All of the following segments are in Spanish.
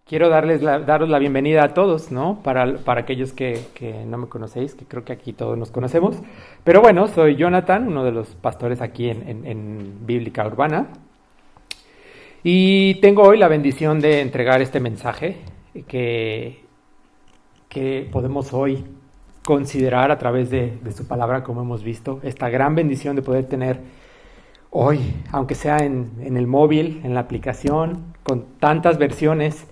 Quiero daros la bienvenida a todos, ¿no? Para aquellos que no me conocéis, que creo que aquí todos nos conocemos. Pero bueno, soy Jonathan, uno de los pastores aquí en Bíblica Urbana. Y tengo hoy la bendición de entregar este mensaje que podemos hoy considerar a través de su palabra, como hemos visto. Esta gran bendición de poder tener hoy, aunque sea en el móvil, en la aplicación, con tantas versiones,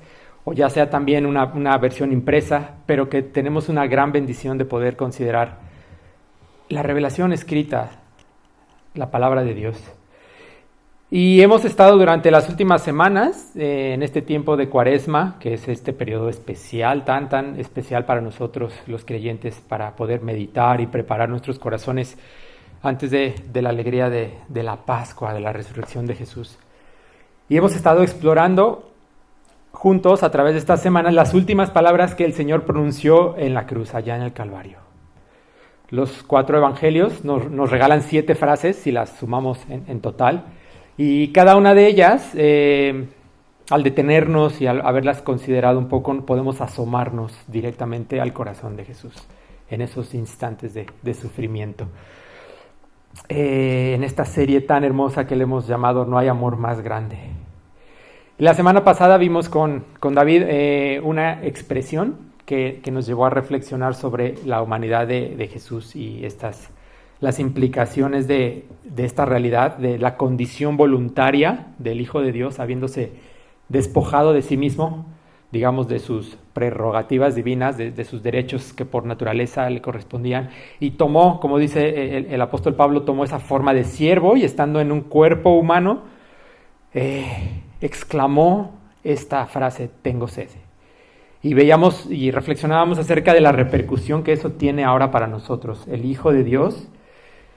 o ya sea también una versión impresa, pero que tenemos una gran bendición de poder considerar la revelación escrita, la palabra de Dios. Y hemos estado durante las últimas semanas en este tiempo de Cuaresma, que es este periodo especial, tan especial para nosotros los creyentes, para poder meditar y preparar nuestros corazones antes de la alegría de la Pascua, de la resurrección de Jesús. Y hemos estado explorando juntos a través de estas semanas las últimas palabras que el Señor pronunció en la cruz, allá en el Calvario. Los 4 evangelios nos regalan 7 frases, si las sumamos en total, y cada una de ellas, al detenernos y al haberlas considerado un poco, podemos asomarnos directamente al corazón de Jesús, en esos instantes de sufrimiento. En esta serie tan hermosa que le hemos llamado No hay amor más grande. La semana pasada vimos con David una expresión que nos llevó a reflexionar sobre la humanidad de Jesús y las implicaciones de esta realidad, de la condición voluntaria del Hijo de Dios, habiéndose despojado de sí mismo, digamos, de sus prerrogativas divinas, de sus derechos que por naturaleza le correspondían, y tomó, como dice el apóstol Pablo, tomó esa forma de siervo y estando en un cuerpo humano, exclamó esta frase: tengo sed. Y veíamos y reflexionábamos acerca de la repercusión que eso tiene ahora para nosotros. El Hijo de Dios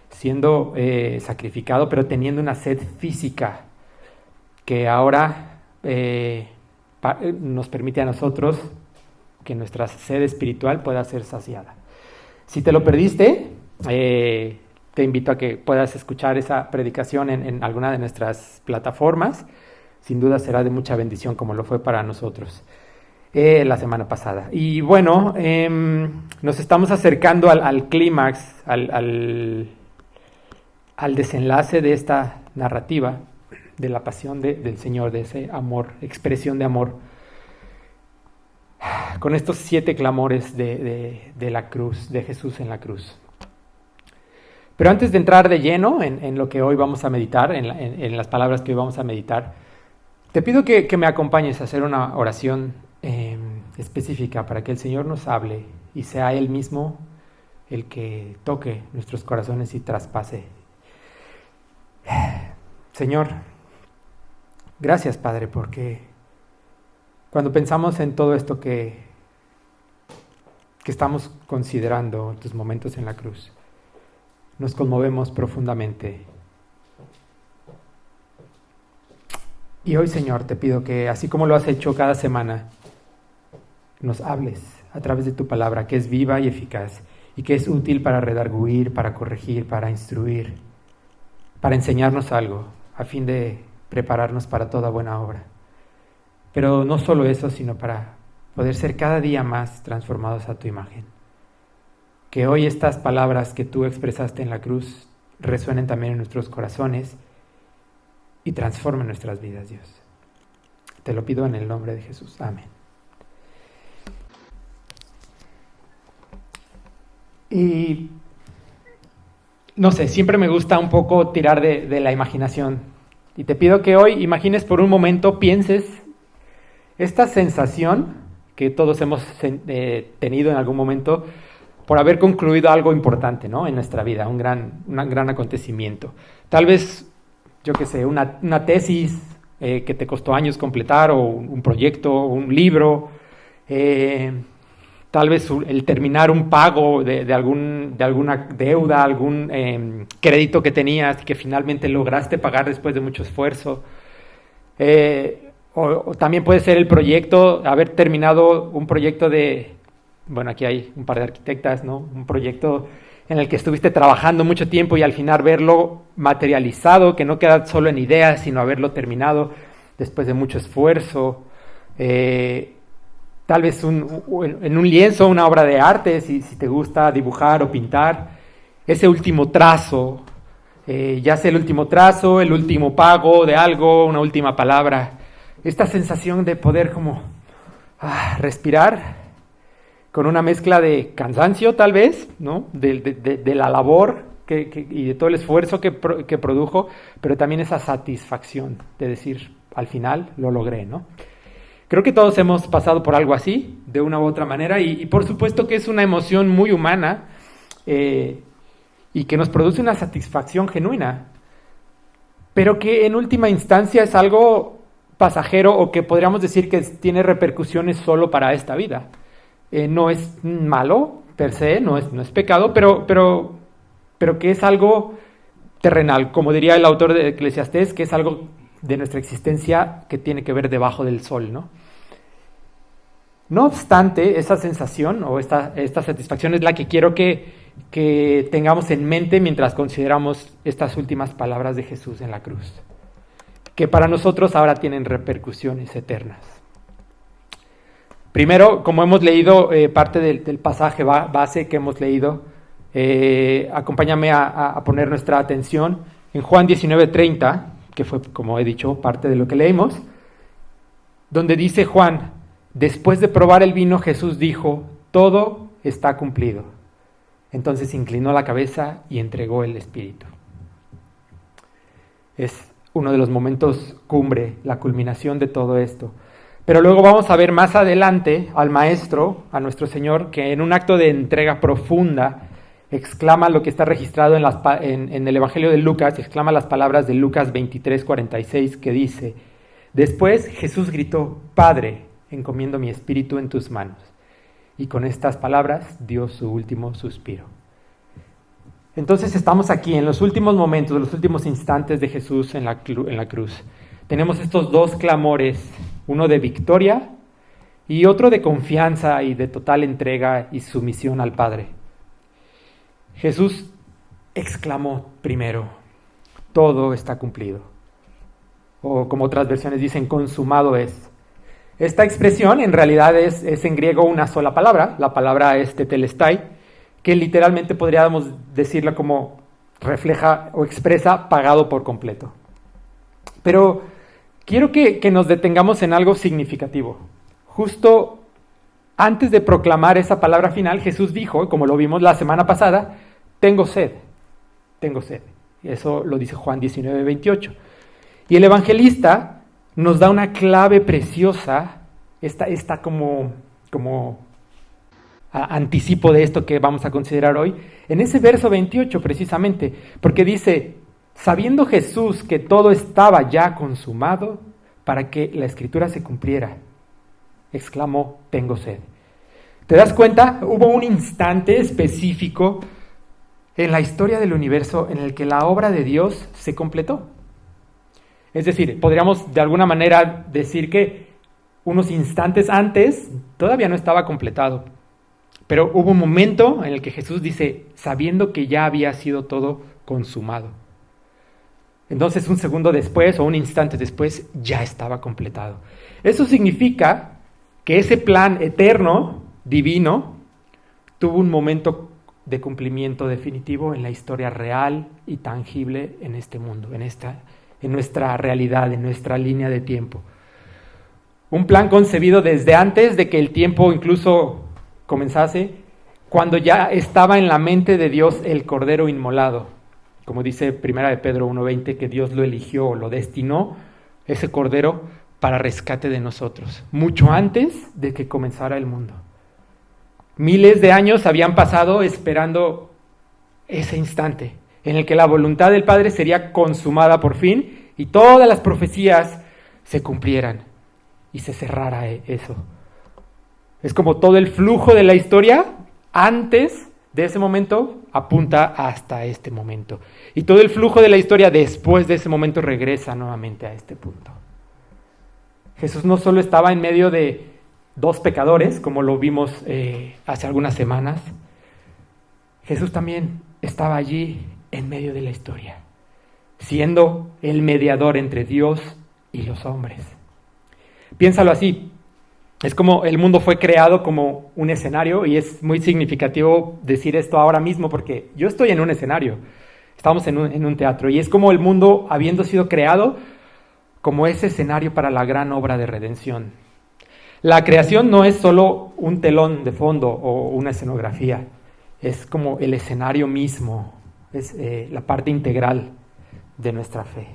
siendo sacrificado, pero teniendo una sed física que ahora nos permite a nosotros que nuestra sed espiritual pueda ser saciada. Si te lo perdiste, te invito a que puedas escuchar esa predicación en alguna de nuestras plataformas. Sin duda será de mucha bendición, como lo fue para nosotros la semana pasada. Y bueno, nos estamos acercando al clímax, al desenlace de esta narrativa de la pasión del Señor, de ese amor, expresión de amor, con estos 7 clamores de la cruz, de Jesús en la cruz. Pero antes de entrar de lleno en lo que hoy vamos a meditar, en las palabras que hoy vamos a meditar, te pido que me acompañes a hacer una oración específica para que el Señor nos hable y sea Él mismo el que toque nuestros corazones y traspase. Señor, gracias, Padre, porque cuando pensamos en todo esto que estamos considerando, tus momentos en la cruz, nos conmovemos profundamente. Y hoy, Señor, te pido que, así como lo has hecho cada semana, nos hables a través de tu palabra, que es viva y eficaz, y que es útil para redarguir, para corregir, para instruir, para enseñarnos algo, a fin de prepararnos para toda buena obra. Pero no solo eso, sino para poder ser cada día más transformados a tu imagen. Que hoy estas palabras que tú expresaste en la cruz resuenen también en nuestros corazones y transformen nuestras vidas, Dios. Te lo pido en el nombre de Jesús. Amén. Y no sé, siempre me gusta un poco tirar de la imaginación. Y te pido que hoy imagines por un momento, pienses esta sensación que todos hemos tenido en algún momento por haber concluido algo importante, ¿no?, en nuestra vida, un gran acontecimiento. Tal vez, yo qué sé, una tesis que te costó años completar, o un proyecto, un libro, tal vez el terminar un pago de alguna deuda, algún crédito que tenías que finalmente lograste pagar después de mucho esfuerzo. O también puede ser el proyecto, haber terminado un proyecto bueno, aquí hay un par de arquitectas, ¿no? Un proyecto en el que estuviste trabajando mucho tiempo y al final verlo materializado, que no queda solo en ideas, sino haberlo terminado después de mucho esfuerzo. tal vez en un lienzo, una obra de arte, si te gusta dibujar o pintar, ese último trazo, ya sea el último trazo, el último pago de algo, una última palabra, esta sensación de poder como respirar con una mezcla de cansancio tal vez, ¿no? de la labor y de todo el esfuerzo que produjo, pero también esa satisfacción de decir, al final lo logré, ¿no? Creo que todos hemos pasado por algo así, de una u otra manera, y por supuesto que es una emoción muy humana y que nos produce una satisfacción genuina, pero que en última instancia es algo pasajero o que podríamos decir que tiene repercusiones solo para esta vida. No es malo per se, no es pecado, pero que es algo terrenal, como diría el autor de Eclesiastés, que es algo de nuestra existencia que tiene que ver debajo del sol, ¿no? No obstante, esa sensación o esta satisfacción es la que quiero que tengamos en mente mientras consideramos estas últimas palabras de Jesús en la cruz, que para nosotros ahora tienen repercusiones eternas. Primero, como hemos leído parte del pasaje base que hemos leído, acompáñame a poner nuestra atención en Juan 19:30, que fue, como he dicho, parte de lo que leímos, donde dice Juan: después de probar el vino, Jesús dijo, todo está cumplido. Entonces inclinó la cabeza y entregó el Espíritu. Es uno de los momentos cumbre, la culminación de todo esto. Pero luego vamos a ver más adelante al Maestro, a nuestro Señor, que en un acto de entrega profunda exclama lo que está registrado en el Evangelio de Lucas, exclama las palabras de Lucas 23:46, que dice: después Jesús gritó, Padre, encomiendo mi espíritu en tus manos. Y con estas palabras dio su último suspiro. Entonces estamos aquí en los últimos momentos, los últimos instantes de Jesús en la cruz. Tenemos estos dos clamores, uno de victoria y otro de confianza y de total entrega y sumisión al Padre. Jesús exclamó primero, todo está cumplido. O como otras versiones dicen, consumado es. Esta expresión en realidad es en griego una sola palabra, la palabra es tetelestai, que literalmente podríamos decirla como refleja o expresa pagado por completo. Pero quiero que nos detengamos en algo significativo. Justo antes de proclamar esa palabra final, Jesús dijo, como lo vimos la semana pasada, tengo sed. Eso lo dice Juan 19:28. Y el evangelista nos da una clave preciosa, esta como anticipo de esto que vamos a considerar hoy, en ese verso 28 precisamente, porque dice, sabiendo Jesús que todo estaba ya consumado para que la escritura se cumpliera, exclamó, tengo sed. ¿Te das cuenta? Hubo un instante específico en la historia del universo en el que la obra de Dios se completó. Es decir, podríamos de alguna manera decir que unos instantes antes todavía no estaba completado. Pero hubo un momento en el que Jesús dice, sabiendo que ya había sido todo consumado. Entonces un segundo después o un instante después ya estaba completado. Eso significa que ese plan eterno, divino, tuvo un momento de cumplimiento definitivo en la historia real y tangible en este mundo, en nuestra realidad, en nuestra línea de tiempo. Un plan concebido desde antes de que el tiempo incluso comenzase, cuando ya estaba en la mente de Dios el Cordero inmolado. Como dice 1 de Pedro 1:20, que Dios lo eligió, lo destinó, ese Cordero, para rescate de nosotros, mucho antes de que comenzara el mundo. Miles de años habían pasado esperando ese instante, en el que la voluntad del Padre sería consumada por fin, y todas las profecías se cumplieran, y se cerrara eso. Es como todo el flujo de la historia, antes de ese momento, apunta hasta este momento. Y todo el flujo de la historia después de ese momento regresa nuevamente a este punto. Jesús no solo estaba en medio de dos pecadores, como lo vimos hace algunas semanas. Jesús también estaba allí en medio de la historia, siendo el mediador entre Dios y los hombres. Piénsalo así. Es como el mundo fue creado como un escenario, y es muy significativo decir esto ahora mismo porque yo estoy en un escenario, estamos en un teatro, y es como el mundo habiendo sido creado como ese escenario para la gran obra de redención. La creación no es solo un telón de fondo o una escenografía, es como el escenario mismo, es la parte integral de nuestra fe.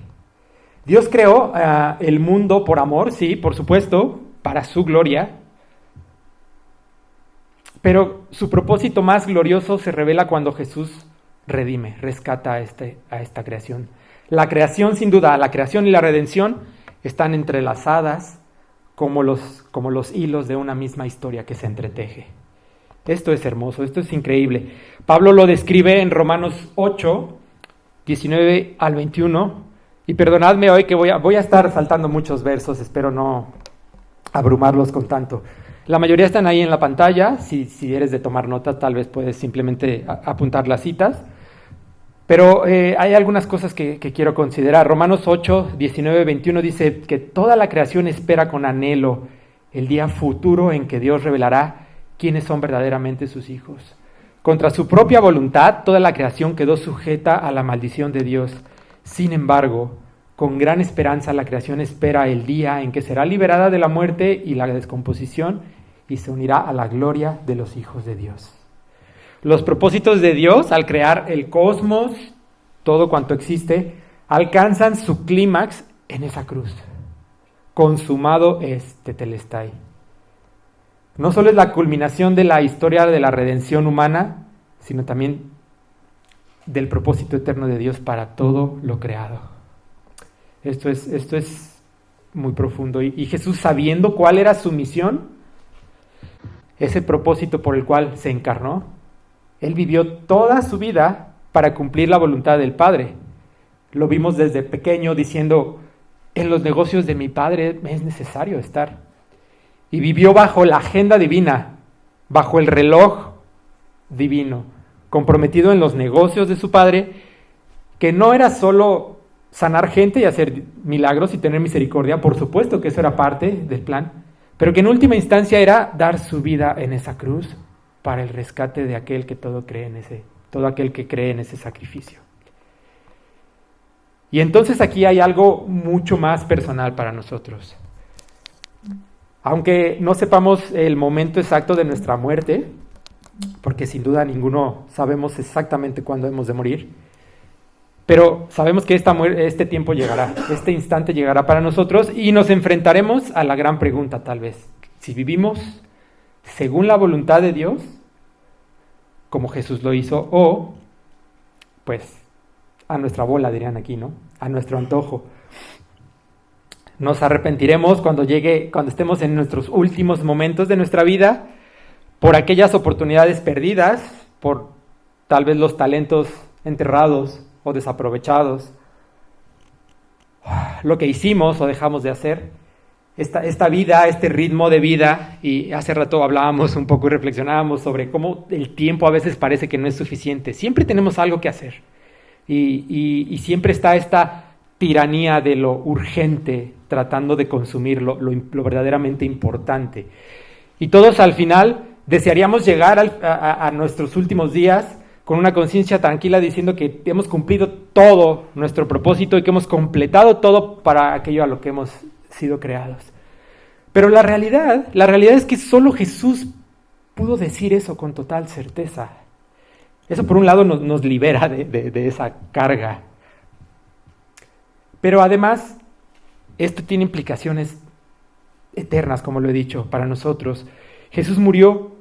Dios creó el mundo por amor, sí, por supuesto, para su gloria, pero su propósito más glorioso se revela cuando Jesús redime, rescata a esta creación. La creación, sin duda, la creación y la redención están entrelazadas como los hilos de una misma historia que se entreteje. Esto es hermoso, esto es increíble. Pablo lo describe en Romanos 8, 19 al 21, y perdonadme hoy que voy a estar saltando muchos versos, espero no abrumarlos con tanto. La mayoría están ahí en la pantalla, si eres de tomar nota tal vez puedes simplemente apuntar las citas, pero hay algunas cosas que quiero considerar. Romanos 8, 19, 21 dice que toda la creación espera con anhelo el día futuro en que Dios revelará quiénes son verdaderamente sus hijos. Contra su propia voluntad, toda la creación quedó sujeta a la maldición de Dios. Sin embargo, con gran esperanza la creación espera el día en que será liberada de la muerte y la descomposición y se unirá a la gloria de los hijos de Dios. Los propósitos de Dios al crear el cosmos, todo cuanto existe, alcanzan su clímax en esa cruz. Consumado es, tetelestai. No solo es la culminación de la historia de la redención humana, sino también del propósito eterno de Dios para todo lo creado. Esto es muy profundo. Y Jesús, sabiendo cuál era su misión, ese propósito por el cual se encarnó, Él vivió toda su vida para cumplir la voluntad del Padre. Lo vimos desde pequeño diciendo, en los negocios de mi Padre es necesario estar. Y vivió bajo la agenda divina, bajo el reloj divino, comprometido en los negocios de su Padre, que no era solo sanar gente y hacer milagros y tener misericordia, por supuesto que eso era parte del plan, pero que en última instancia era dar su vida en esa cruz para el rescate de aquel que todo aquel que cree en ese sacrificio. Y entonces aquí hay algo mucho más personal para nosotros. Aunque no sepamos el momento exacto de nuestra muerte, porque sin duda ninguno sabemos exactamente cuándo hemos de morir, pero sabemos que este tiempo llegará, este instante llegará para nosotros y nos enfrentaremos a la gran pregunta tal vez. Si vivimos según la voluntad de Dios, como Jesús lo hizo, o pues a nuestra bola dirían aquí, ¿no? A nuestro antojo. Nos arrepentiremos cuando estemos en nuestros últimos momentos de nuestra vida, por aquellas oportunidades perdidas, por tal vez los talentos enterrados o desaprovechados, lo que hicimos o dejamos de hacer, esta vida, este ritmo de vida, y hace rato hablábamos un poco y reflexionábamos sobre cómo el tiempo a veces parece que no es suficiente. Siempre tenemos algo que hacer y siempre está esta tiranía de lo urgente tratando de consumir lo verdaderamente importante. Y todos al final desearíamos llegar a nuestros últimos días con una conciencia tranquila diciendo que hemos cumplido todo nuestro propósito y que hemos completado todo para aquello a lo que hemos sido creados. Pero la realidad es que solo Jesús pudo decir eso con total certeza. Eso por un lado nos libera de esa carga. Pero además, esto tiene implicaciones eternas, como lo he dicho, para nosotros. Jesús murió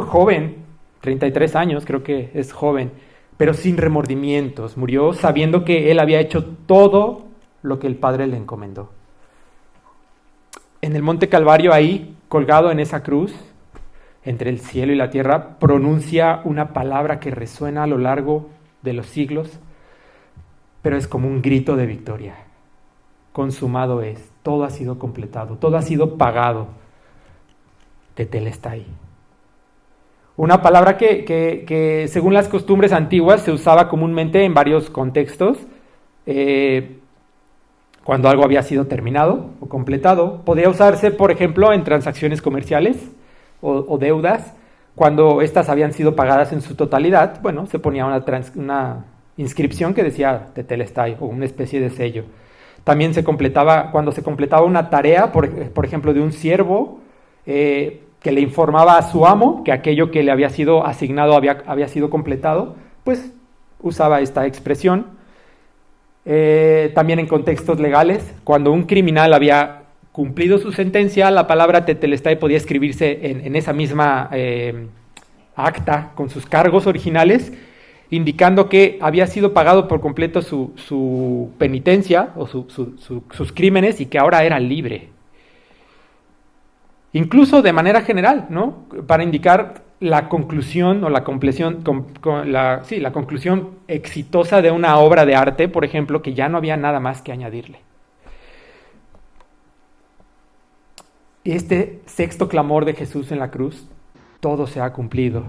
joven, 33 años, creo que es joven, pero sin remordimientos. Murió sabiendo que Él había hecho todo lo que el Padre le encomendó. En el Monte Calvario, ahí, colgado en esa cruz, entre el cielo y la tierra, pronuncia una palabra que resuena a lo largo de los siglos, pero es como un grito de victoria. Consumado es, todo ha sido completado, todo ha sido pagado. Tetelestai. Una palabra que según las costumbres antiguas se usaba comúnmente en varios contextos, cuando algo había sido terminado o completado. Podía usarse, por ejemplo, en transacciones comerciales o deudas. Cuando estas habían sido pagadas en su totalidad, bueno, se ponía una inscripción que decía Tetelestai o una especie de sello. También se completaba, cuando se completaba una tarea, por ejemplo, de un siervo, que le informaba a su amo que aquello que le había sido asignado había sido completado, pues usaba esta expresión. También en contextos legales, cuando un criminal había cumplido su sentencia, la palabra Tetelestai podía escribirse en esa misma acta con sus cargos originales, indicando que había sido pagado por completo su penitencia o sus crímenes y que ahora era libre. Incluso de manera general, ¿no? Para indicar la conclusión o la compleción, la conclusión exitosa de una obra de arte, por ejemplo, que ya no había nada más que añadirle. Este sexto clamor de Jesús en la cruz, todo se ha cumplido.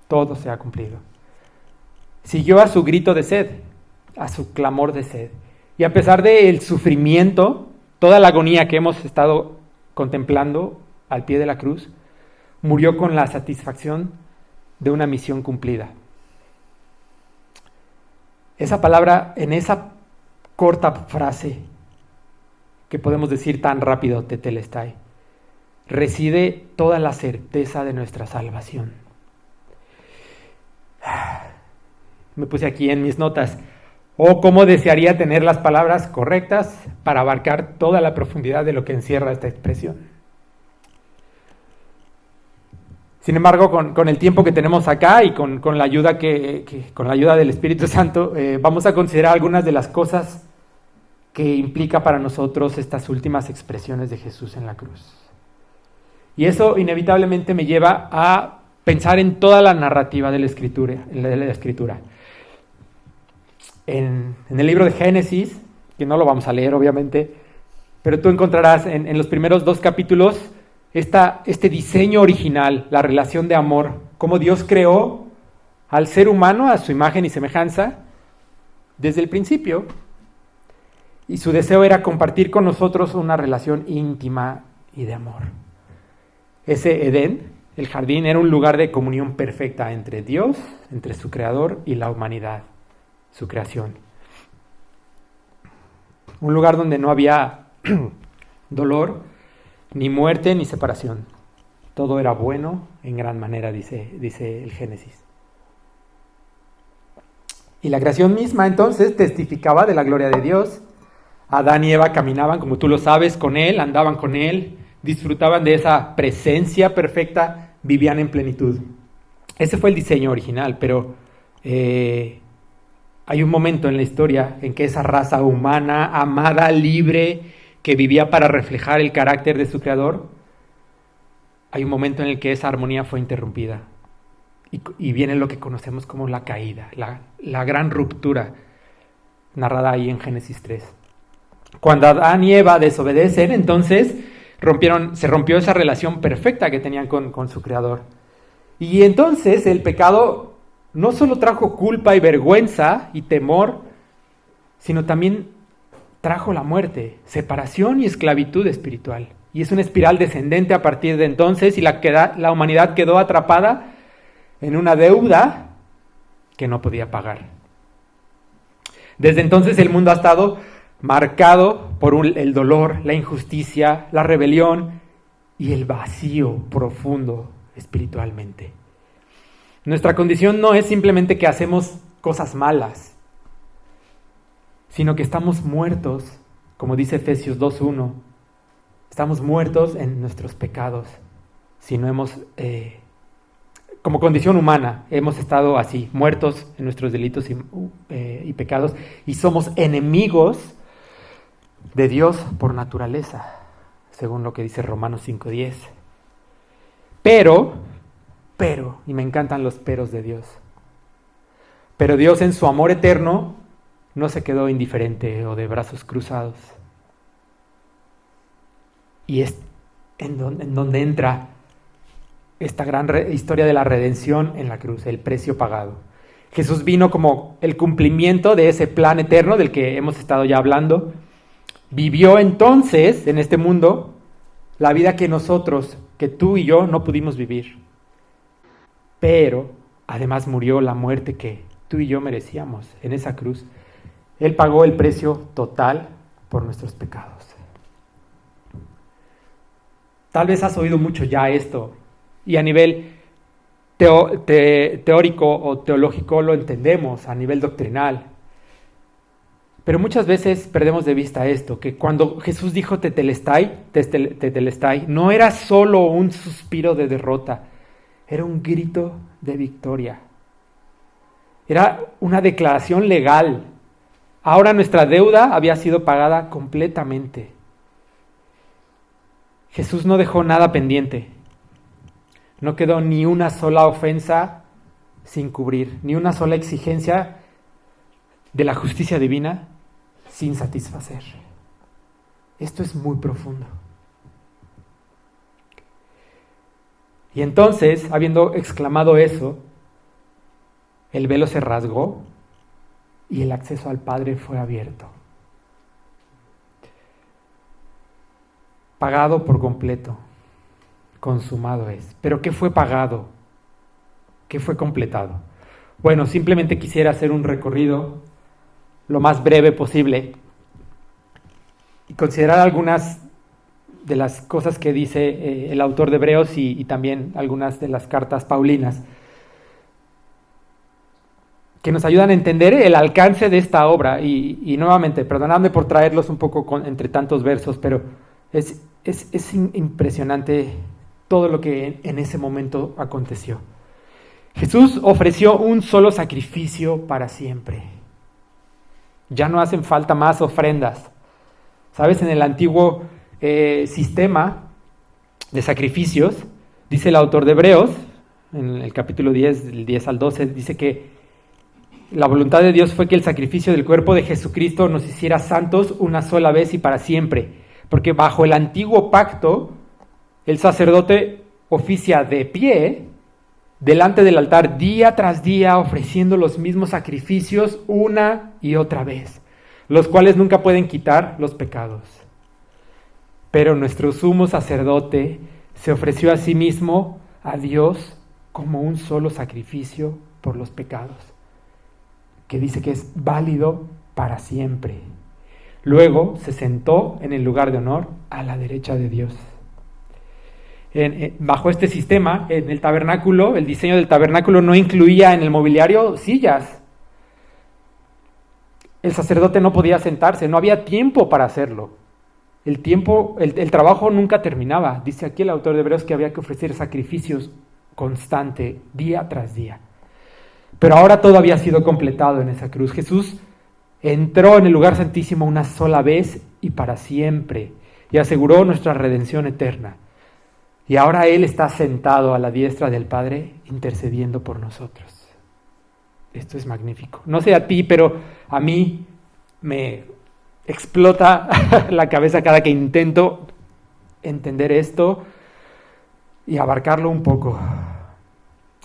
Todo se ha cumplido. Siguió a su grito de sed, a su clamor de sed. Y a pesar del sufrimiento, toda la agonía que hemos estado contemplando al pie de la cruz, murió con la satisfacción de una misión cumplida. Esa palabra, en esa corta frase que podemos decir tan rápido, Tetelestai, reside toda la certeza de nuestra salvación. Me puse aquí en mis notas, cómo desearía tener las palabras correctas para abarcar toda la profundidad de lo que encierra esta expresión. Sin embargo, con el tiempo que tenemos acá y con la ayuda con la ayuda del Espíritu Santo, vamos a considerar algunas de las cosas que implica para nosotros estas últimas expresiones de Jesús en la cruz. Y eso inevitablemente me lleva a pensar en toda la narrativa de la Escritura. En el libro de Génesis, que no lo vamos a leer obviamente, pero tú encontrarás en los primeros 2 capítulos este diseño original, la relación de amor, cómo Dios creó al ser humano a su imagen y semejanza desde el principio. Y su deseo era compartir con nosotros una relación íntima y de amor. Ese Edén, el jardín, era un lugar de comunión perfecta entre Dios, entre su creador y la humanidad, su creación. Un lugar donde no había dolor, ni muerte, ni separación. Todo era bueno en gran manera, dice el Génesis. Y la creación misma entonces testificaba de la gloria de Dios. Adán y Eva caminaban, como tú lo sabes, con Él, andaban con Él, disfrutaban de esa presencia perfecta, vivían en plenitud. Ese fue el diseño original, pero hay un momento en la historia en que esa raza humana, amada, libre, que vivía para reflejar el carácter de su creador, hay un momento en el que esa armonía fue interrumpida. Y viene lo que conocemos como la caída, la gran ruptura, narrada ahí en Génesis 3. Cuando Adán y Eva desobedecen, entonces se rompió esa relación perfecta que tenían con su creador. Y entonces el pecado no solo trajo culpa y vergüenza y temor, sino también trajo la muerte, separación y esclavitud espiritual. Y es una espiral descendente a partir de entonces, y la humanidad quedó atrapada en una deuda que no podía pagar. Desde entonces el mundo ha estado marcado por el dolor, la injusticia, la rebelión y el vacío profundo espiritualmente. Nuestra condición no es simplemente que hacemos cosas malas, sino que estamos muertos, como dice Efesios 2:1. Estamos muertos en nuestros pecados. Si no hemos, como condición humana, hemos estado así, muertos en nuestros delitos y pecados, y somos enemigos de Dios por naturaleza, según lo que dice Romanos 5:10. Pero, y me encantan los peros de Dios, pero Dios en su amor eterno no se quedó indiferente o de brazos cruzados. Y es en donde entra esta gran historia de la redención en la cruz, el precio pagado. Jesús vino como el cumplimiento de ese plan eterno del que hemos estado ya hablando, Vivió entonces en este mundo la vida que nosotros, que tú y yo no pudimos vivir. Pero además murió la muerte que tú y yo merecíamos en esa cruz. Él pagó el precio total por nuestros pecados. Tal vez has oído mucho ya esto y a nivel teórico o teológico lo entendemos, a nivel doctrinal. Pero muchas veces perdemos de vista esto, que cuando Jesús dijo tetelestai, no era solo un suspiro de derrota, era un grito de victoria. Era una declaración legal. Ahora nuestra deuda había sido pagada completamente. Jesús no dejó nada pendiente. No quedó ni una sola ofensa sin cubrir, ni una sola exigencia de la justicia divina sin satisfacer. Esto es muy profundo. Y entonces, habiendo exclamado eso, el velo se rasgó y el acceso al Padre fue abierto. Pagado por completo, consumado es. ¿Pero qué fue pagado? ¿Qué fue completado? Bueno, simplemente quisiera hacer un recorrido lo más breve posible y considerar algunas de las cosas que dice el autor de Hebreos y también algunas de las cartas paulinas, que nos ayudan a entender el alcance de esta obra. Y nuevamente, perdonadme por traerlos un poco entre tantos versos, pero es impresionante todo lo que en ese momento aconteció. Jesús ofreció un solo sacrificio para siempre. Ya no hacen falta más ofrendas. ¿Sabes? En el antiguo sistema de sacrificios, dice el autor de Hebreos, en el capítulo 10, del 10 al 12, dice que la voluntad de Dios fue que el sacrificio del cuerpo de Jesucristo nos hiciera santos una sola vez y para siempre. Porque bajo el antiguo pacto, el sacerdote oficia de pie delante del altar día tras día, ofreciendo los mismos sacrificios una y otra vez, los cuales nunca pueden quitar los pecados. Pero nuestro sumo sacerdote se ofreció a sí mismo a Dios como un solo sacrificio por los pecados, que dice que es válido para siempre. Luego se sentó en el lugar de honor a la derecha de Dios. Bajo este sistema, en el tabernáculo, el diseño del tabernáculo no incluía en el mobiliario sillas. El sacerdote no podía sentarse, no había tiempo para hacerlo. El trabajo nunca terminaba. Dice aquí el autor de Hebreos que había que ofrecer sacrificios constante, día tras día. Pero ahora todo había sido completado en esa cruz. Jesús entró en el lugar santísimo una sola vez y para siempre, y aseguró nuestra redención eterna. Y ahora Él está sentado a la diestra del Padre, intercediendo por nosotros. Esto es magnífico. No sé a ti, pero a mí me explota la cabeza cada que intento entender esto y abarcarlo un poco.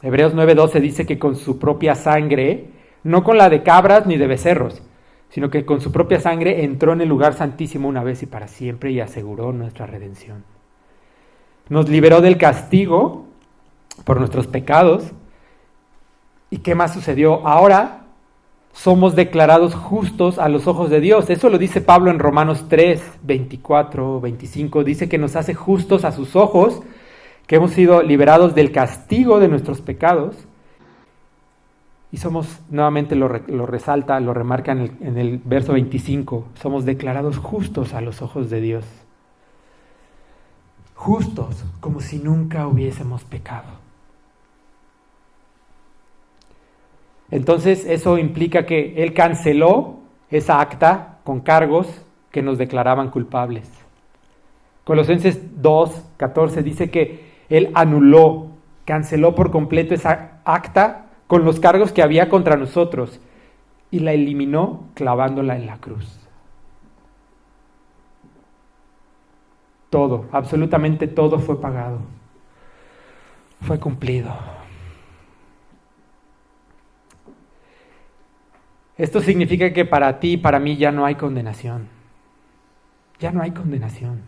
Hebreos 9:12 dice que con su propia sangre, no con la de cabras ni de becerros, sino que con su propia sangre entró en el lugar santísimo una vez y para siempre y aseguró nuestra redención. Nos liberó del castigo por nuestros pecados. ¿Y qué más sucedió? Ahora somos declarados justos a los ojos de Dios. Eso lo dice Pablo en Romanos 3, 24, 25. Dice que nos hace justos a sus ojos, que hemos sido liberados del castigo de nuestros pecados. Y somos, nuevamente lo resalta, lo remarca en el verso 25, somos declarados justos a los ojos de Dios. Justos, como si nunca hubiésemos pecado. Entonces eso implica que Él canceló esa acta con cargos que nos declaraban culpables. Colosenses 2:14 dice que Él anuló, canceló por completo esa acta con los cargos que había contra nosotros y la eliminó clavándola en la cruz. Todo, absolutamente todo fue pagado, fue cumplido. Esto significa que para ti y para mí ya no hay condenación. ya no hay condenación.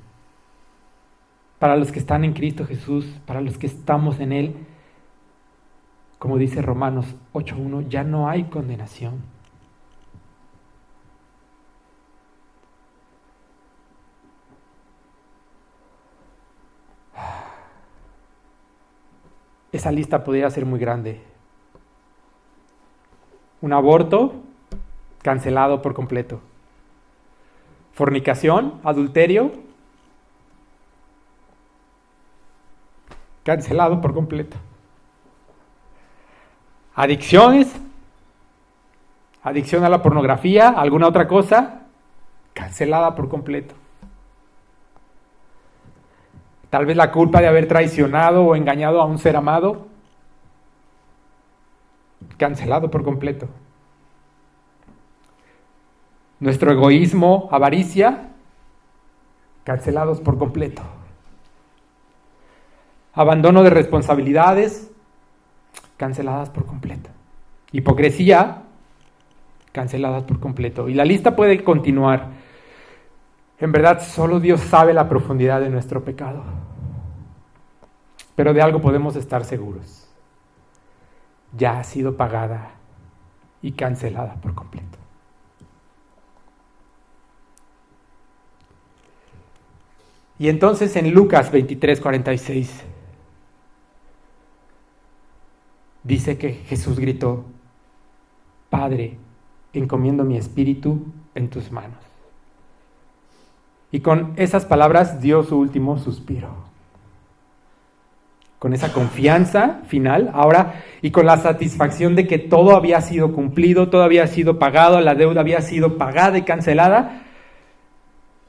Para los que están en Cristo Jesús, para los que estamos en Él, como dice Romanos 8:1, ya no hay condenación. Esa lista podría ser muy grande. Un aborto, cancelado por completo. Fornicación, adulterio, cancelado por completo. Adicciones, adicción a la pornografía, alguna otra cosa, cancelada por completo. Tal vez la culpa de haber traicionado o engañado a un ser amado, cancelado por completo. Nuestro egoísmo, avaricia, cancelados por completo. Abandono de responsabilidades, canceladas por completo. Hipocresía, canceladas por completo. Y la lista puede continuar. En verdad, solo Dios sabe la profundidad de nuestro pecado. Pero de algo podemos estar seguros. Ya ha sido pagada y cancelada por completo. Y entonces en Lucas 23:46 dice que Jesús gritó: Padre, encomiendo mi espíritu en tus manos. Y con esas palabras dio su último suspiro. Con esa confianza final, ahora, y con la satisfacción de que todo había sido cumplido, todo había sido pagado, la deuda había sido pagada y cancelada,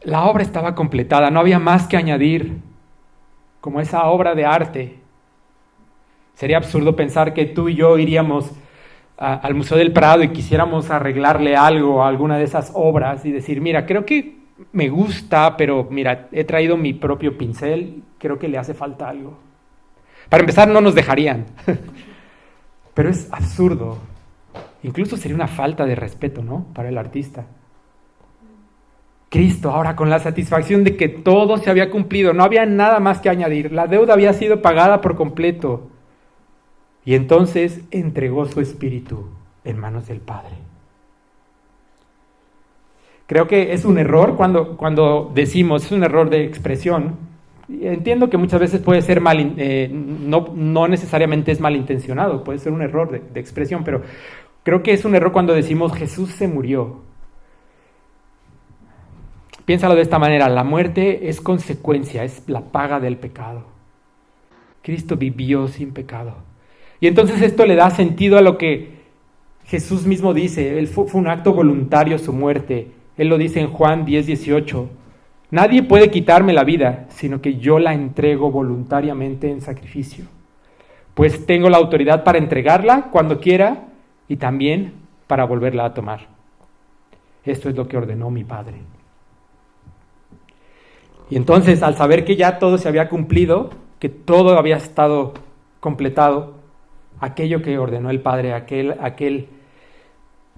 la obra estaba completada, no había más que añadir, como esa obra de arte. Sería absurdo pensar que tú y yo iríamos al Museo del Prado y quisiéramos arreglarle algo a alguna de esas obras y decir, mira, creo que me gusta, pero mira, he traído mi propio pincel, creo que le hace falta algo. Para empezar, no nos dejarían. Pero es absurdo. Incluso sería una falta de respeto, ¿no?, para el artista. Cristo, ahora con la satisfacción de que todo se había cumplido, no había nada más que añadir, la deuda había sido pagada por completo. Y entonces entregó su espíritu en manos del Padre. Creo que es un error cuando decimos, es un error de expresión. Entiendo que muchas veces puede ser no necesariamente es malintencionado, puede ser un error de expresión, pero creo que es un error cuando decimos Jesús se murió. Piénsalo de esta manera, la muerte es consecuencia, es la paga del pecado. Cristo vivió sin pecado. Y entonces esto le da sentido a lo que Jesús mismo dice, fue un acto voluntario su muerte. Él lo dice en Juan 10:18. Nadie puede quitarme la vida, sino que yo la entrego voluntariamente en sacrificio. Pues tengo la autoridad para entregarla cuando quiera y también para volverla a tomar. Esto es lo que ordenó mi Padre. Y entonces, al saber que ya todo se había cumplido, que todo había estado completado, aquello que ordenó el Padre, aquel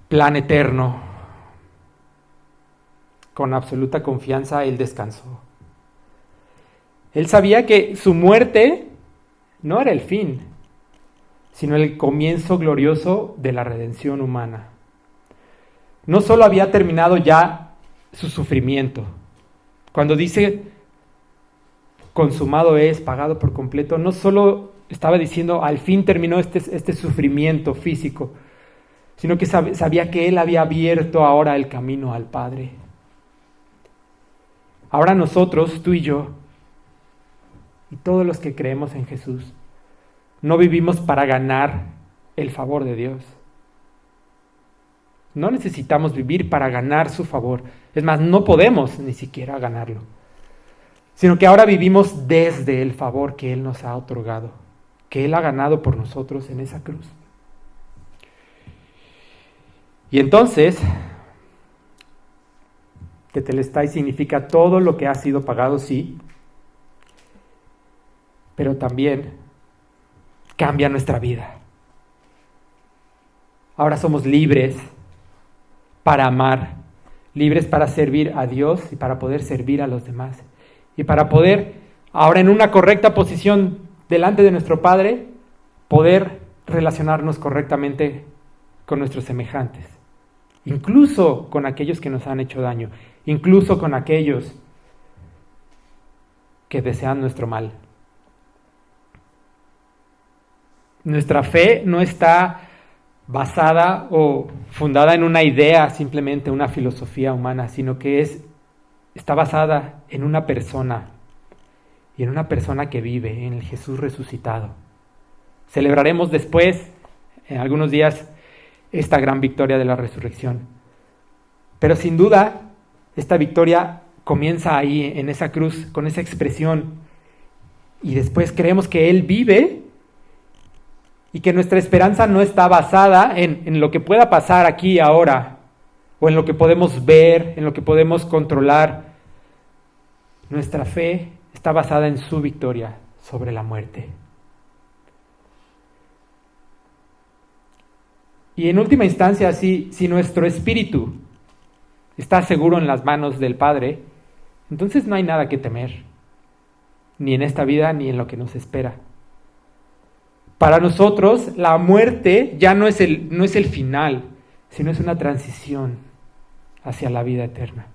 plan eterno, con absoluta confianza, él descansó. Él sabía que su muerte no era el fin, sino el comienzo glorioso de la redención humana. No solo había terminado ya su sufrimiento. Cuando dice consumado es, pagado por completo, no solo estaba diciendo al fin terminó este sufrimiento físico, sino que sabía que él había abierto ahora el camino al Padre. Ahora nosotros, tú y yo, y todos los que creemos en Jesús, no vivimos para ganar el favor de Dios. No necesitamos vivir para ganar su favor. Es más, no podemos ni siquiera ganarlo. Sino que ahora vivimos desde el favor que Él nos ha otorgado, que Él ha ganado por nosotros en esa cruz. Y entonces, Tetelestai significa todo lo que ha sido pagado, sí, pero también cambia nuestra vida. Ahora somos libres para amar libres para servir a Dios y para poder servir a los demás. Y para poder, ahora en una correcta posición delante de nuestro Padre, poder relacionarnos correctamente con nuestros semejantes. Incluso con aquellos que nos han hecho daño. Incluso con aquellos que desean nuestro mal. Nuestra fe no está basada o fundada en una idea, simplemente una filosofía humana, sino que está basada en una persona, y en una persona que vive, en el Jesús resucitado. Celebraremos después, en algunos días, esta gran victoria de la resurrección. Pero sin duda, esta victoria comienza ahí, en esa cruz, con esa expresión, y después creemos que Él vive, y que nuestra esperanza no está basada en lo que pueda pasar aquí ahora, o en lo que podemos ver, en lo que podemos controlar. Nuestra fe está basada en su victoria sobre la muerte. Y en última instancia, si nuestro espíritu está seguro en las manos del Padre, entonces no hay nada que temer, ni en esta vida ni en lo que nos espera. Para nosotros, la muerte ya no es el final, sino es una transición hacia la vida eterna.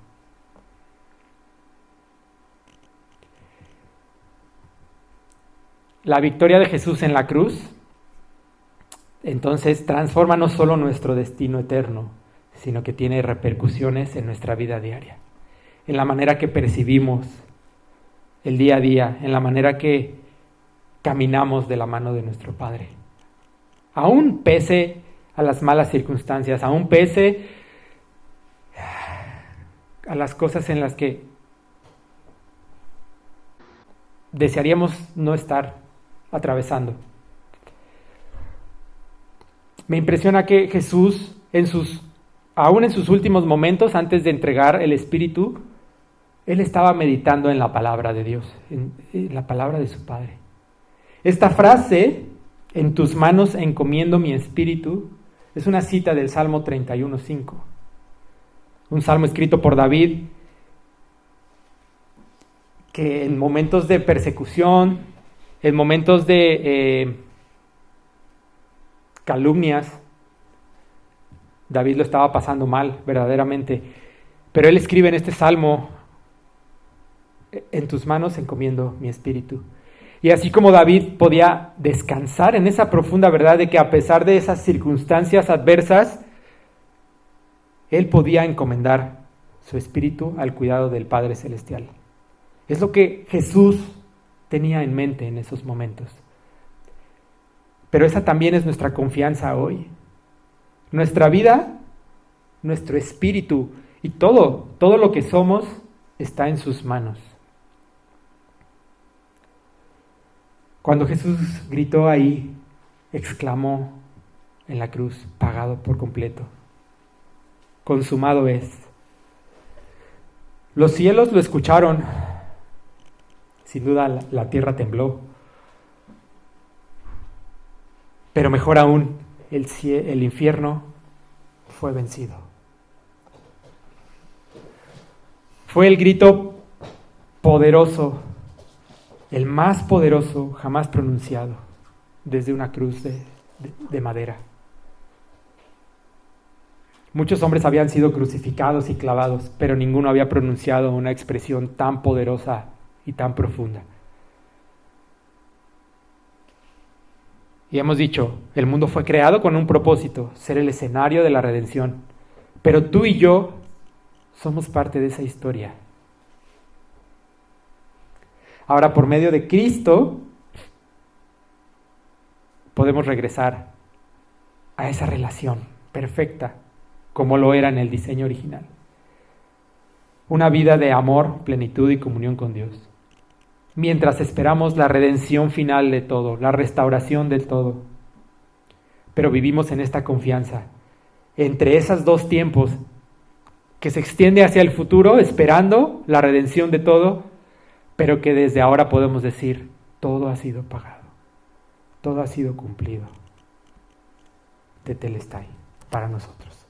La victoria de Jesús en la cruz, entonces, transforma no solo nuestro destino eterno, sino que tiene repercusiones en nuestra vida diaria, en la manera que percibimos el día a día, en la manera que caminamos de la mano de nuestro Padre. Aún pese a las malas circunstancias, aún pese a las cosas en las que desearíamos no estar atravesando. Me impresiona que Jesús, aún en sus últimos momentos, antes de entregar el Espíritu, Él estaba meditando en la palabra de Dios, en la palabra de su Padre. Esta frase, en tus manos encomiendo mi espíritu, es una cita del Salmo 31:5. Un salmo escrito por David, que en momentos de persecución, en momentos de calumnias, David lo estaba pasando mal, verdaderamente. Pero él escribe en este salmo, en tus manos encomiendo mi espíritu. Y así como David podía descansar en esa profunda verdad de que a pesar de esas circunstancias adversas, él podía encomendar su espíritu al cuidado del Padre Celestial. Es lo que Jesús tenía en mente en esos momentos. Pero esa también es nuestra confianza hoy. Nuestra vida, nuestro espíritu y todo lo que somos está en sus manos. Cuando Jesús gritó ahí, exclamó en la cruz, pagado por completo. Consumado es. Los cielos lo escucharon. Sin duda la tierra tembló. Pero mejor aún, el infierno fue vencido. Fue el grito poderoso, el más poderoso jamás pronunciado desde una cruz de madera. Muchos hombres habían sido crucificados y clavados, pero ninguno había pronunciado una expresión tan poderosa y tan profunda. Y hemos dicho, el mundo fue creado con un propósito, ser el escenario de la redención. Pero tú y yo somos parte de esa historia. Ahora, por medio de Cristo, podemos regresar a esa relación perfecta, como lo era en el diseño original. Una vida de amor, plenitud y comunión con Dios. Mientras esperamos la redención final de todo, la restauración del todo. Pero vivimos en esta confianza, entre esos dos tiempos, que se extiende hacia el futuro, esperando la redención de todo, pero que desde ahora podemos decir, todo ha sido pagado, todo ha sido cumplido. Tetelestai para nosotros.